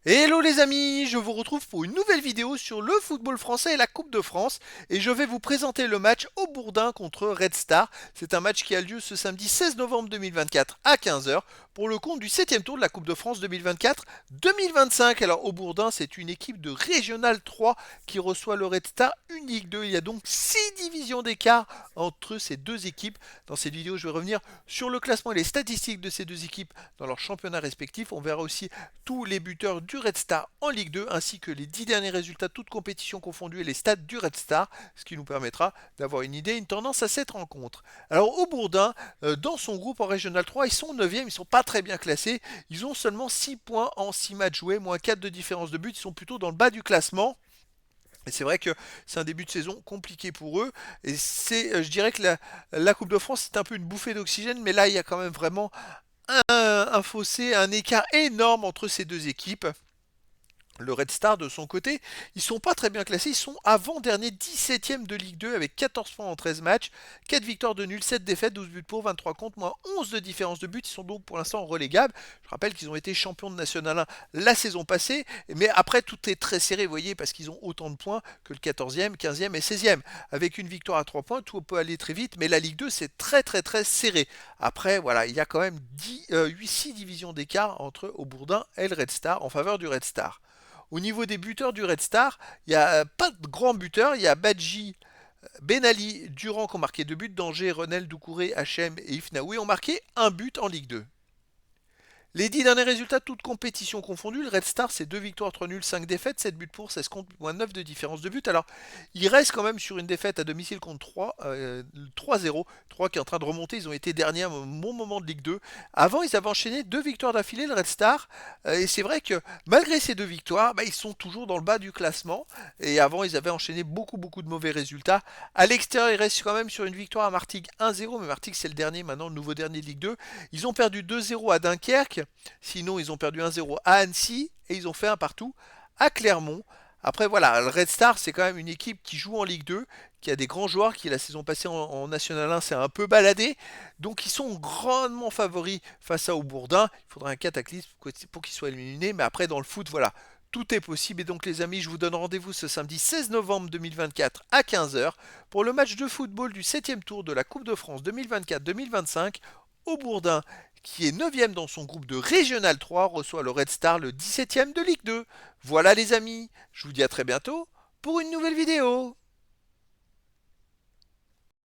Hello les amis, je vous retrouve pour une nouvelle vidéo sur le football français et la Coupe de France et je vais vous présenter le match au Bourdin contre Red Star. C'est un match qui a lieu ce samedi 16 novembre 2024 à 15 heures pour le compte du 7e tour de la Coupe de France 2024-2025. Alors au Bourdin, c'est une équipe de Régional 3 qui reçoit le Red Star Unique 2. Il y a donc 6 divisions d'écart entre ces deux équipes. Dans cette vidéo, je vais revenir sur le classement et les statistiques de ces deux équipes dans leurs championnats respectifs. On verra aussi tous les buteurs du Red Star en Ligue 2 ainsi que les 10 derniers résultats toutes compétitions confondues et les stats du Red Star, ce qui nous permettra d'avoir une idée, une tendance à cette rencontre. Alors au Bourdin, dans son groupe en Régional 3, ils sont 9e, ils ne sont pas très bien classés, ils ont seulement 6 points en 6 matchs joués, moins 4 de différence de but, ils sont plutôt dans le bas du classement. Et c'est vrai que c'est un début de saison compliqué pour eux. Et je dirais que la Coupe de France, c'est un peu une bouffée d'oxygène, mais là, il y a quand même vraiment un fossé, un écart énorme entre ces deux équipes. Le Red Star, de son côté, ils sont pas très bien classés. Ils sont avant-dernier 17e de Ligue 2 avec 14 points en 13 matchs, 4 victoires de nul, 7 défaites, 12 buts pour, 23 contre, moins 11 de différence de but. Ils sont donc pour l'instant relégables. Je rappelle qu'ils ont été champions de National 1 la saison passée. Mais après, tout est très serré, vous voyez, parce qu'ils ont autant de points que le 14e, 15e et 16e. Avec une victoire à 3 points, tout peut aller très vite. Mais la Ligue 2, c'est très très très serré. Après, voilà, il y a quand même 6 divisions d'écart entre Aubourdin et le Red Star en faveur du Red Star. Au niveau des buteurs du Red Star, il n'y a pas de grands buteurs. Il y a Badji, Ben Ali, Durand qui ont marqué 2 buts. Danger, Renel, Doucouré, HM et Ifnaoui ont marqué un but en Ligue 2. Les 10 derniers résultats, toutes compétitions confondues, le Red Star, c'est 2 victoires, 3 nuls, 5 défaites, 7 buts pour, 16 contre, moins 9 de différence de but. Alors, il reste quand même sur une défaite à domicile contre 3, 3-0. 3 qui est en train de remonter, ils ont été derniers à un bon moment de Ligue 2. Avant, ils avaient enchaîné 2 victoires d'affilée, le Red Star. Et c'est vrai que malgré ces 2 victoires, ils sont toujours dans le bas du classement. Et avant, ils avaient enchaîné beaucoup de mauvais résultats. À l'extérieur, ils restent quand même sur une victoire à Martigues 1-0, mais Martigues, c'est le dernier maintenant, le nouveau dernier de Ligue 2. Ils ont perdu 2-0 à Dunkerque. Sinon, ils ont perdu 1-0 à Annecy et ils ont fait un partout à Clermont. Après, voilà, le Red Star, c'est quand même une équipe qui joue en Ligue 2, qui a des grands joueurs, qui la saison passée en National 1 s'est un peu baladé. Donc, ils sont grandement favoris face à Aubourdin. Il faudra un cataclysme pour qu'ils soient éliminés. Mais après, dans le foot, voilà, tout est possible. Et donc, les amis, je vous donne rendez-vous ce samedi 16 novembre 2024 à 15 heures pour le match de football du 7e tour de la Coupe de France 2024-2025. Aubourdin, qui est 9e dans son groupe de Régional 3, reçoit le Red Star, le 17e de Ligue 2. Voilà les amis, je vous dis à très bientôt pour une nouvelle vidéo.